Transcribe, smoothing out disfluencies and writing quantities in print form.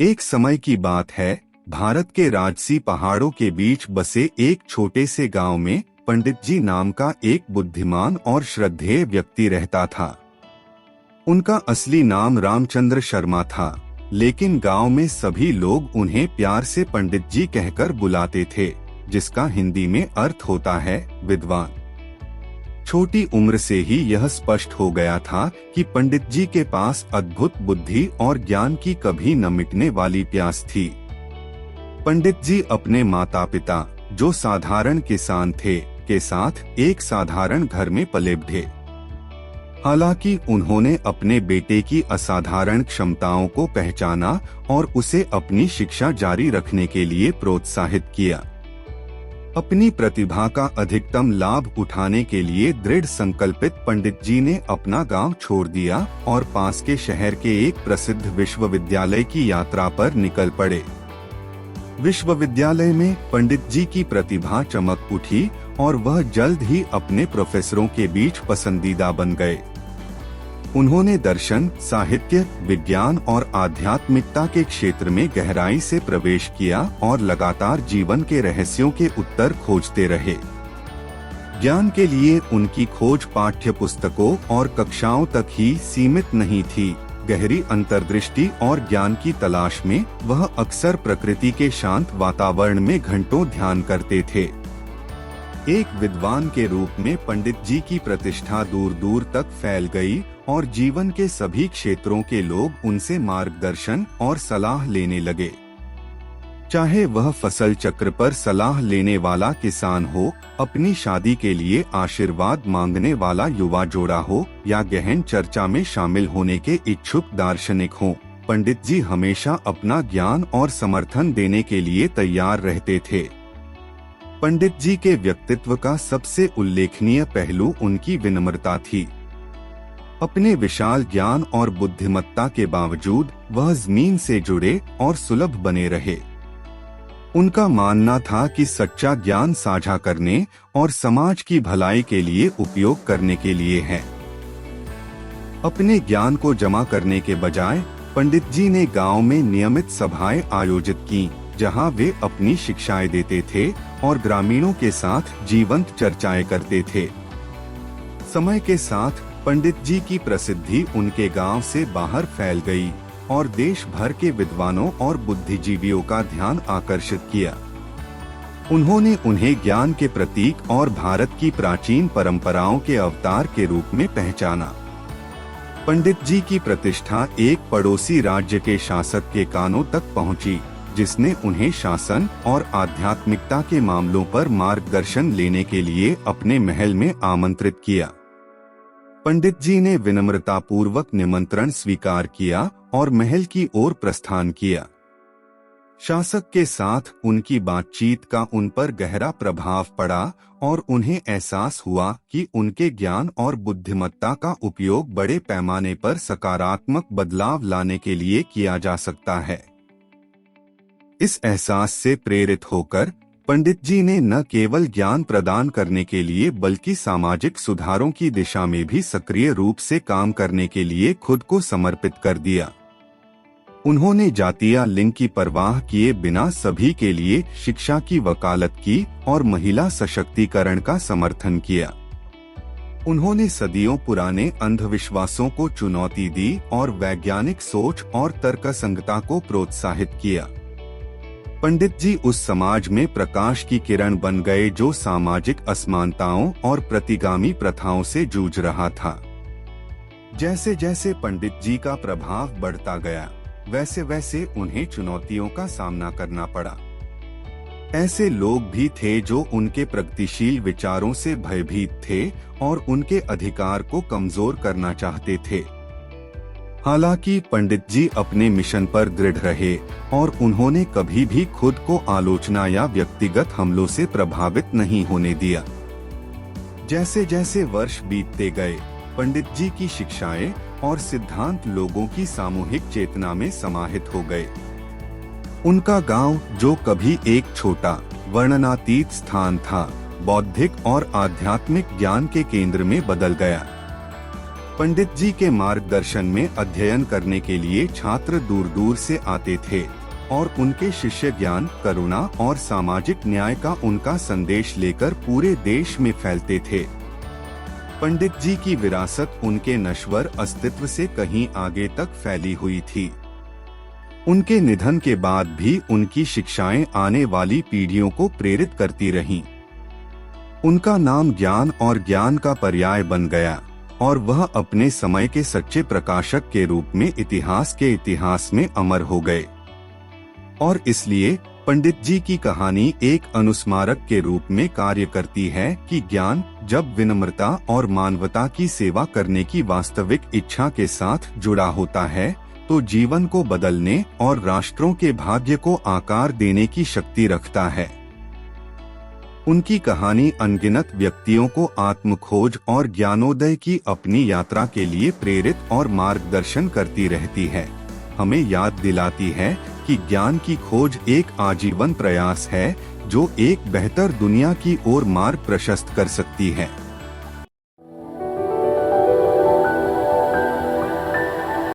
एक समय की बात है, भारत के राजसी पहाड़ों के बीच बसे एक छोटे से गांव में पंडित जी नाम का एक बुद्धिमान और श्रद्धेय व्यक्ति रहता था। उनका असली नाम रामचंद्र शर्मा था, लेकिन गांव में सभी लोग उन्हें प्यार से पंडित जी कहकर बुलाते थे, जिसका हिंदी में अर्थ होता है विद्वान। छोटी उम्र से ही यह स्पष्ट हो गया था कि पंडित जी के पास अद्भुत बुद्धि और ज्ञान की कभी न मिटने वाली प्यास थी। पंडित जी अपने माता पिता, जो साधारण किसान थे, के साथ एक साधारण घर में पले बढ़े। हालांकि उन्होंने अपने बेटे की असाधारण क्षमताओं को पहचाना और उसे अपनी शिक्षा जारी रखने के लिए प्रोत्साहित किया। अपनी प्रतिभा का अधिकतम लाभ उठाने के लिए दृढ़ संकल्पित पंडित जी ने अपना गांव छोड़ दिया और पास के शहर के एक प्रसिद्ध विश्वविद्यालय की यात्रा पर निकल पड़े। विश्वविद्यालय में पंडित जी की प्रतिभा चमक उठी और वह जल्द ही अपने प्रोफेसरों के बीच पसंदीदा बन गए। उन्होंने दर्शन, साहित्य, विज्ञान और आध्यात्मिकता के क्षेत्र में गहराई से प्रवेश किया और लगातार जीवन के रहस्यों के उत्तर खोजते रहे। ज्ञान के लिए उनकी खोज पाठ्य पुस्तकों और कक्षाओं तक ही सीमित नहीं थी। गहरी अंतर्दृष्टि और ज्ञान की तलाश में वह अक्सर प्रकृति के शांत वातावरण में घंटों ध्यान करते थे। एक विद्वान के रूप में पंडित जी की प्रतिष्ठा दूर दूर तक फैल गई और जीवन के सभी क्षेत्रों के लोग उनसे मार्गदर्शन और सलाह लेने लगे। चाहे वह फसल चक्र पर सलाह लेने वाला किसान हो, अपनी शादी के लिए आशीर्वाद मांगने वाला युवा जोड़ा हो, या गहन चर्चा में शामिल होने के इच्छुक दार्शनिक हो, पंडित जी हमेशा अपना ज्ञान और समर्थन देने के लिए तैयार रहते थे। पंडित जी के व्यक्तित्व का सबसे उल्लेखनीय पहलू उनकी विनम्रता थी। अपने विशाल ज्ञान और बुद्धिमत्ता के बावजूद वह जमीन से जुड़े और सुलभ बने रहे। उनका मानना था कि सच्चा ज्ञान साझा करने और समाज की भलाई के लिए उपयोग करने के लिए है। अपने ज्ञान को जमा करने के बजाय पंडित जी ने गांव में नियमित सभाएं आयोजित की, जहां वे अपनी शिक्षाएं देते थे और ग्रामीणों के साथ जीवंत चर्चाएं करते थे। समय के साथ पंडित जी की प्रसिद्धि उनके गांव से बाहर फैल गई और देश भर के विद्वानों और बुद्धिजीवियों का ध्यान आकर्षित किया। उन्होंने उन्हें ज्ञान के प्रतीक और भारत की प्राचीन परंपराओं के अवतार के रूप में पहचाना। पंडित जी की प्रतिष्ठा एक पड़ोसी राज्य के शासक के कानों तक पहुंची, जिसने उन्हें शासन और आध्यात्मिकता के मामलों पर मार्गदर्शन लेने के लिए अपने महल में आमंत्रित किया। पंडित जी ने विनम्रता पूर्वक निमंत्रण स्वीकार किया और महल की ओर प्रस्थान किया। शासक के साथ उनकी बातचीत का उन पर गहरा प्रभाव पड़ा और उन्हें एहसास हुआ कि उनके ज्ञान और बुद्धिमत्ता का उपयोग बड़े पैमाने पर सकारात्मक बदलाव लाने के लिए किया जा सकता है। इस एहसास से प्रेरित होकर पंडित जी ने न केवल ज्ञान प्रदान करने के लिए बल्कि सामाजिक सुधारों की दिशा में भी सक्रिय रूप से काम करने के लिए खुद को समर्पित कर दिया। उन्होंने जाति या लिंग की परवाह किए बिना सभी के लिए शिक्षा की वकालत की और महिला सशक्तिकरण का समर्थन किया। उन्होंने सदियों पुराने अंधविश्वासों को चुनौती दी और वैज्ञानिक सोच और तर्कसंगता को प्रोत्साहित किया। पंडित जी उस समाज में प्रकाश की किरण बन गए जो सामाजिक असमानताओं और प्रतिगामी प्रथाओं से जूझ रहा था। जैसे जैसे पंडित जी का प्रभाव बढ़ता गया, वैसे वैसे उन्हें चुनौतियों का सामना करना पड़ा। ऐसे लोग भी थे जो उनके प्रगतिशील विचारों से भयभीत थे और उनके अधिकार को कमजोर करना चाहते थे। हालांकि पंडित जी अपने मिशन पर दृढ़ रहे और उन्होंने कभी भी खुद को आलोचना या व्यक्तिगत हमलों से प्रभावित नहीं होने दिया। जैसे जैसे वर्ष बीतते गए, पंडित जी की शिक्षाएं और सिद्धांत लोगों की सामूहिक चेतना में समाहित हो गए। उनका गांव, जो कभी एक छोटा वर्णनातीत स्थान था, बौद्धिक और आध्यात्मिक ज्ञान के केंद्र में बदल गया। पंडित जी के मार्गदर्शन में अध्ययन करने के लिए छात्र दूर दूर से आते थे और उनके शिष्य ज्ञान, करुणा और सामाजिक न्याय का उनका संदेश लेकर पूरे देश में फैलते थे। पंडित जी की विरासत उनके नश्वर अस्तित्व से कहीं आगे तक फैली हुई थी। उनके निधन के बाद भी उनकी शिक्षाएं आने वाली पीढ़ियों को प्रेरित करती रहीं। उनका नाम ज्ञान और ज्ञान का पर्याय बन गया और वह अपने समय के सच्चे प्रकाशक के रूप में इतिहास के इतिहास में अमर हो गए। और इसलिए पंडित जी की कहानी एक अनुस्मारक के रूप में कार्य करती है कि ज्ञान जब विनम्रता और मानवता की सेवा करने की वास्तविक इच्छा के साथ जुड़ा होता है तो जीवन को बदलने और राष्ट्रों के भाग्य को आकार देने की शक्ति रखता है। उनकी कहानी अनगिनत व्यक्तियों को आत्मखोज और ज्ञानोदय की अपनी यात्रा के लिए प्रेरित और मार्गदर्शन करती रहती है। हमें याद दिलाती है कि ज्ञान की खोज एक आजीवन प्रयास है जो एक बेहतर दुनिया की ओर मार्ग प्रशस्त कर सकती है।